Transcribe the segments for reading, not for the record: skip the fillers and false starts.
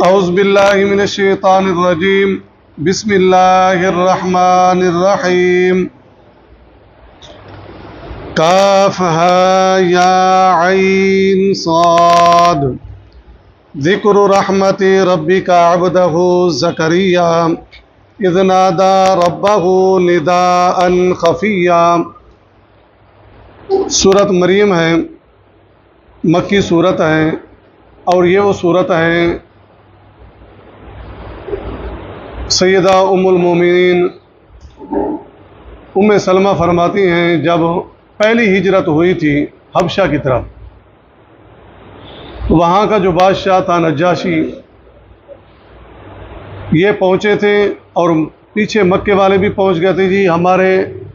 اعوذ باللہ من الشیطان الرجیم بسم اللہ الرحمن الرحیم کاف ہا یا عین صاد ذکر رحمت ربک عبدہ زکریا اذ نادى ربه نداء خفیا۔ سورت مریم ہے، مکی صورت ہے، اور یہ وہ صورت ہے سیدہ ام المومنین ام سلمہ فرماتی ہیں جب پہلی ہجرت ہوئی تھی حبشہ کی طرف، وہاں کا جو بادشاہ تھا نجاشی، یہ پہنچے تھے اور پیچھے مکے والے بھی پہنچ گئے تھے، جی ہمارے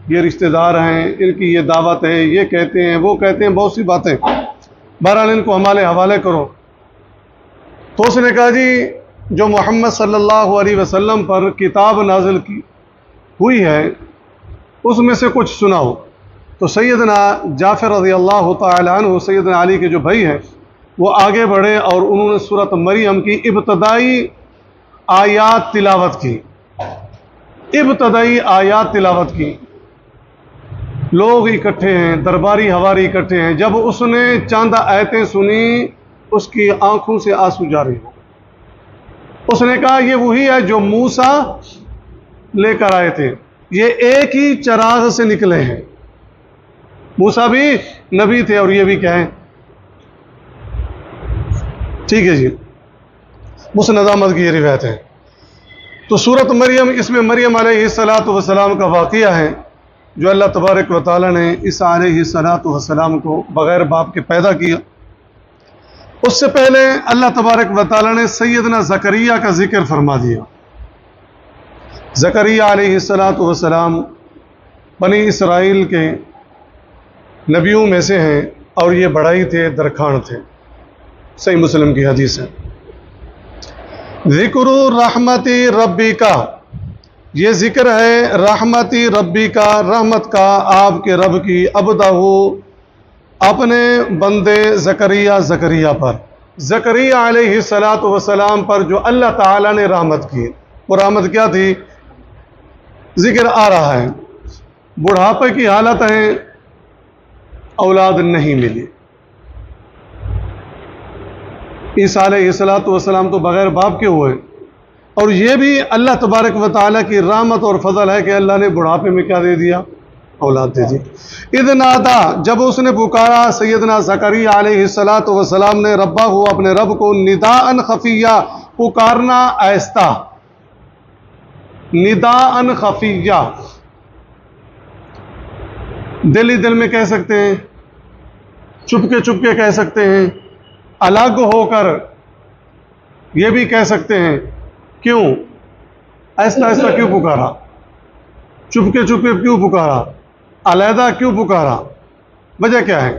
یہ رشتہ دار ہیں، ان کی یہ دعوت ہے، یہ کہتے ہیں وہ کہتے ہیں، بہت سی باتیں، بہرحال ان کو ہمارے حوالے کرو۔ تو اس نے کہا جی جو محمد صلی اللہ علیہ وسلم پر کتاب نازل کی ہوئی ہے اس میں سے کچھ سناؤ۔ تو سیدنا جعفر رضی اللہ تعالی عنہ، سیدنا علی کے جو بھائی ہیں، وہ آگے بڑھے اور انہوں نے سورۃ مریم کی ابتدائی آیات تلاوت کی، ابتدائی آیات تلاوت کی۔ لوگ اکٹھے ہیں، درباری ہواری اکٹھے ہیں۔ جب اس نے چند آیتیں سنی اس کی آنکھوں سے آنسو جاری ہو گئے۔ اس نے کہا یہ وہی ہے جو موسیٰ لے کر آئے تھے، یہ ایک ہی چراغ سے نکلے ہیں۔ موسیٰ بھی نبی تھے اور یہ بھی کیا ہے، ٹھیک ہے جی، مسند احمد کی یہ روایت ہے۔ تو سورۃ مریم، اس میں مریم علیہ السلام کا واقعہ ہے جو اللہ تبارک و تعالیٰ نے عیسیٰ علیہ السلام کو بغیر باپ کے پیدا کیا۔ اس سے پہلے اللہ تبارک و تعالیٰ نے سیدنا زکریا کا ذکر فرما دیا۔ زکریا علیہ السلام بنی اسرائیل کے نبیوں میں سے ہیں اور یہ بڑائی تھے، درخواں تھے، صحیح مسلم کی حدیث ہے۔ ذکر رحمتی ربی کا، یہ ذکر ہے رحمتی ربی کا، رحمت کا آپ کے رب کی، عبدہ اپنے بندے زکریا پر، زکریا علیہ السلام پر جو اللہ تعالیٰ نے رحمت کی۔ وہ رحمت کیا تھی؟ ذکر آ رہا ہے، بڑھاپے کی حالت ہے، اولاد نہیں ملی۔ عیسیٰ علیہ السلام تو بغیر باپ کے ہوئے، اور یہ بھی اللہ تبارک و تعالیٰ کی رحمت اور فضل ہے کہ اللہ نے بڑھاپے میں کیا دے دیا؟ اولاد دے دی۔ اذ نادا، جب اس نے پکارا سیدنا زکریا علیہ السلام نے ربہ اپنے رب کو، نداء خفیہ، پکارنا آہستہ، نداء خفیہ، دل ہی دل میں کہہ سکتے ہیں، چپ کے کہہ سکتے ہیں، الگ ہو کر یہ بھی کہہ سکتے ہیں۔ کیوں ایسا ایسا کیوں پکارا؟ چپ کے کیوں پکارا؟ علیحدہ کیوں پکارا؟ وجہ کیا ہے؟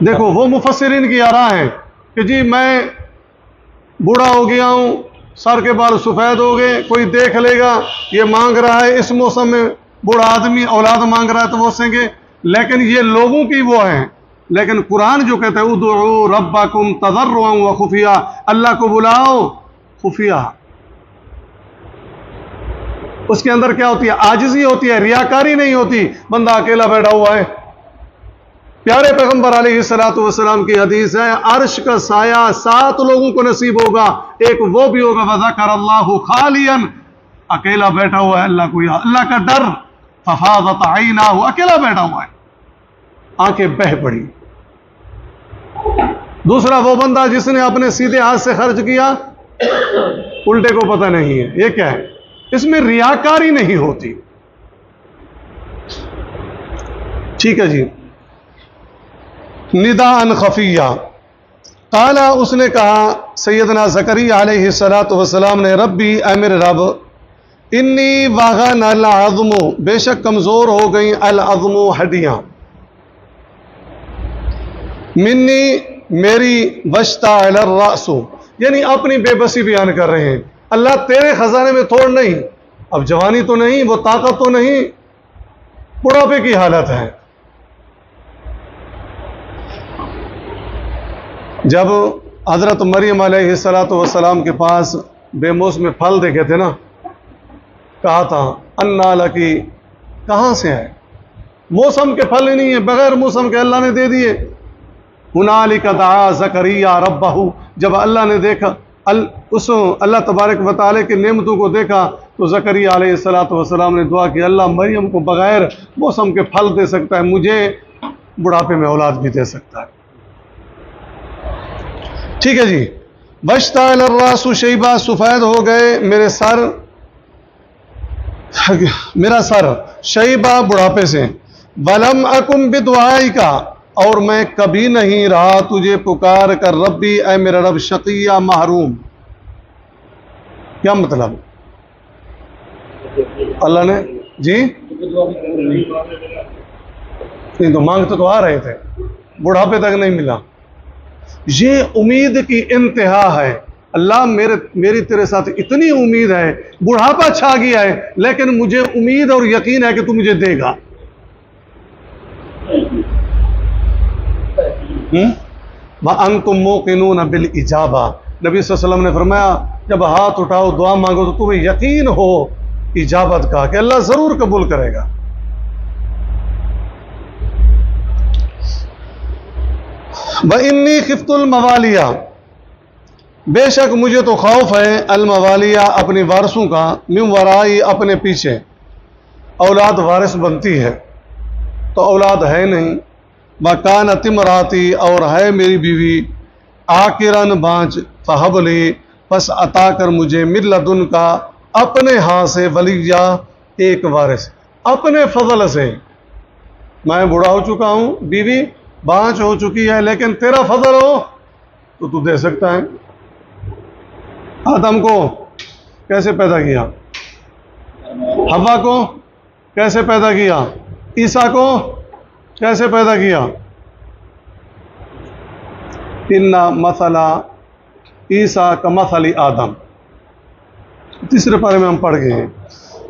دیکھو وہ مفسرین کی آراء ہے کہ جی میں بوڑھا ہو گیا ہوں، سر کے بال سفید ہو گئے، کوئی دیکھ لے گا یہ مانگ رہا ہے، اس موسم میں بوڑھا آدمی اولاد مانگ رہا ہے تو وہ سیں گے، لیکن یہ لوگوں کی وہ ہیں۔ لیکن قرآن جو کہتا ہے ادعوا ربکم تضرعا وخفیا، اللہ کو بلاؤ خفیہ۔ اس کے اندر کیا ہوتی ہے؟ عاجزی ہوتی ہے، ریاکاری نہیں ہوتی، بندہ اکیلا بیٹھا ہوا ہے۔ پیارے پیغمبر علیہ السلام کی حدیث ہے عرش کا سایہ 7 لوگوں کو نصیب ہوگا، ایک وہ بھی ہوگا وذکر اللہ خالیا، اکیلا بیٹھا ہوا ہے، اللہ کو یاد، اللہ کا ڈر، ففاضت عیناہ، اکیلا بیٹھا ہوا ہے، آنکھیں بہہ پڑی۔ دوسرا وہ بندہ جس نے اپنے سیدھے ہاتھ سے خرچ کیا، الٹے کو پتہ نہیں ہے یہ کیا ہے، اس میں ریاکاری نہیں ہوتی، ٹھیک ہے جی۔ نداء خفیہ، قال، اس نے کہا سیدنا زکریا علیہ السلام نے، ربی، اے میرے رب، انی وغن العظم، بے شک کمزور ہو گئی، العظم، ہڈیاں، منی، میری، واشتعل الرأس، یعنی اپنی بے بسی بیان کر رہے ہیں۔ اللہ تیرے خزانے میں تھوڑ نہیں، اب جوانی تو نہیں، وہ طاقت تو نہیں، بڑھاپے کی حالت ہے۔ جب حضرت مریم علیہ السلام کے پاس بے موسم پھل دیکھے تھے نا، کہا تھا انا لکی، کہاں سے ہے؟ موسم کے پھل ہی نہیں ہے، بغیر موسم کے اللہ نے دے دیے۔ ہنالک دعا زکریا ربہ، جب اللہ نے دیکھا اللہ تبارک و تعالیٰ کی نعمتوں کو دیکھا تو زکریا علیہ السلام نے دعا کی، اللہ مریم کو بغیر موسم کے پھل دے سکتا ہے، مجھے بڑھاپے میں اولاد بھی دے سکتا ہے۔ ٹھیک ہے جی۔ واشتعل الراس شیبہ، سفید ہو گئے میرا سر شیبہ، بڑھاپے سے۔ ولم اکن بدعائک، اور میں کبھی نہیں رہا تجھے پکار کر ربی، اے میرا رب، شقیہ، محروم۔ کیا مطلب؟ اللہ نے جی نہیں تو مانگتے تو آ رہے تھے، بڑھاپے تک نہیں ملا۔ یہ امید کی انتہا ہے، اللہ میری تیرے ساتھ اتنی امید ہے، بڑھاپا چھا گیا ہے لیکن مجھے امید اور یقین ہے کہ تو مجھے دے گا۔ وَأَنْتُمْ مُوقِنُونَ بِالْإِجَابَةِ، نبی صلی اللہ علیہ وسلم نے فرمایا جب ہاتھ اٹھاؤ دعا مانگو تو تمہیں یقین ہو اجابت کا، کہ اللہ ضرور قبول کرے گا۔ وَإِنِّي خِفْتُ الْمَوَالِيَ، بے شک مجھے تو خوف ہے، الموالیہ، اپنی وارثوں کا، من ورائی، اپنے پیچھے۔ اولاد وارث بنتی ہے تو اولاد ہے نہیں۔ وَكَانَتِ امْرَأَتِي، اور ہے میری بیوی، عاقراً بانجھ، فَهَبْ لِي، پس عطا کر مجھے، من لدنک، اپنے ہاں سے، ولیہ، ایک وارث، اپنے فضل سے۔ میں بوڑھا ہو چکا ہوں، بیوی بانجھ ہو چکی ہے، لیکن تیرا فضل ہو تو تو دے سکتا ہے۔ آدم کو کیسے پیدا کیا؟ حوا کو کیسے پیدا کیا؟ عیسیٰ کو کیسے پیدا کیا؟ ان مثل عیسیٰ کمثل آدم، تیسرے پارے میں ہم پڑھ گئے ہیں۔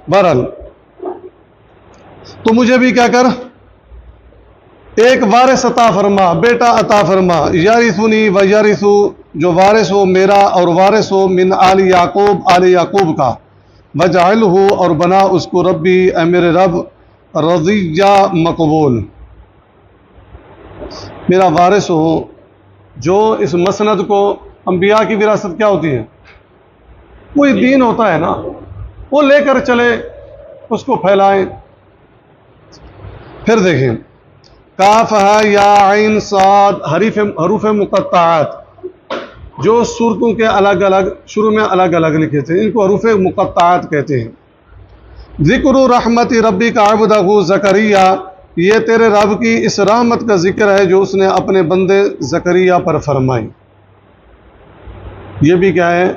بہرحال تو مجھے بھی کیا کر، ایک وارث عطا فرما، بیٹا عطا فرما، یارثنی و یارث، جو وارث ہو میرا اور وارث ہو من آل یعقوب، آل یعقوب کا، وجعلہ، اور بنا اس کو ربی، اے میرے رب، رضیہ، مقبول، میرا وارث ہو۔ جو اس مسند کو، انبیاء کی وراثت کیا ہوتی ہے؟ کوئی دین ہوتا ہے نا، وہ لے کر چلے، اس کو پھیلائیں۔ پھر دیکھیں، کاف ہے یا عین صاد، حروف مقطعات، جو صورتوں کے الگ الگ شروع میں الگ الگ لکھے تھے، ان کو حروف مقطعات کہتے ہیں۔ ذکر رحمت ربی کا عبدہ زکریا، یہ تیرے رب کی اس رحمت کا ذکر ہے جو اس نے اپنے بندے زکریا پر فرمائی۔ یہ بھی کیا ہے؟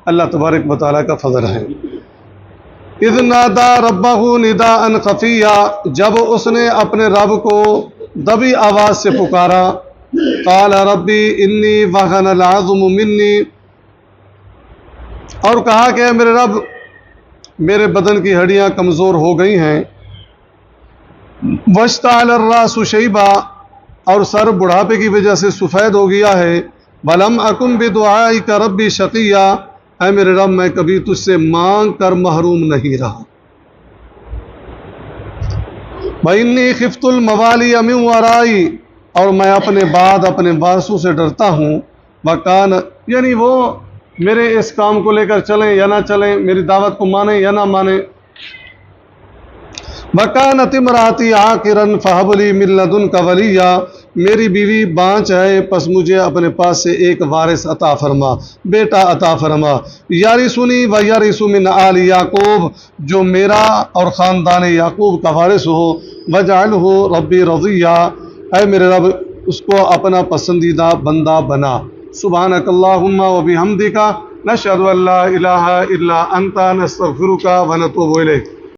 اللہ تبارک و تعالیٰ کا فضل ہے۔ اذ نادا ربہ نداء خفیہ، جب اس نے اپنے رب کو دبی آواز سے پکارا، قال ربی انی وہن العظم منی، اور کہا کہ میرے رب، میرے بدن کی ہڈیاں کمزور ہو گئی ہیں، واشتعل الراس شیبہ، اور سر بڑھاپے کی وجہ سے سفید ہو گیا ہے، ولم اکن بدعائک ربی شقیہ، اے میرے رب میں کبھی تجھ سے مانگ کر محروم نہیں رہا۔ وَإِنِّي خِفْتُ الْمَوَالِيَ مِن وَرَائِي، اور میں اپنے بعد اپنے وارثوں سے ڈرتا ہوں، وَكَانَ، یعنی وہ میرے اس کام کو لے کر چلیں یا نہ چلیں، میری دعوت کو مانیں یا نہ مانیں۔ وَكَانَتِ امْرَأَتِي عَاقِرًا فَهَبْ لِي مِن لَّدُنكَ وَلِيًّا، میری بیوی بانجھ ہے، پس مجھے اپنے پاس سے ایک وارث عطا فرما، بیٹا عطا فرما، یارثنی و یارث من آل یعقوب، جو میرا اور خاندان یعقوب کا وارث ہو، وجعلہ ربی رضیہ، اے میرے رب اس کو اپنا پسندیدہ بندہ بنا۔ سبحانک اللہم و بحمدک، نشہد ان لا الہ الا انت، نستغفرک و نتوب الیک۔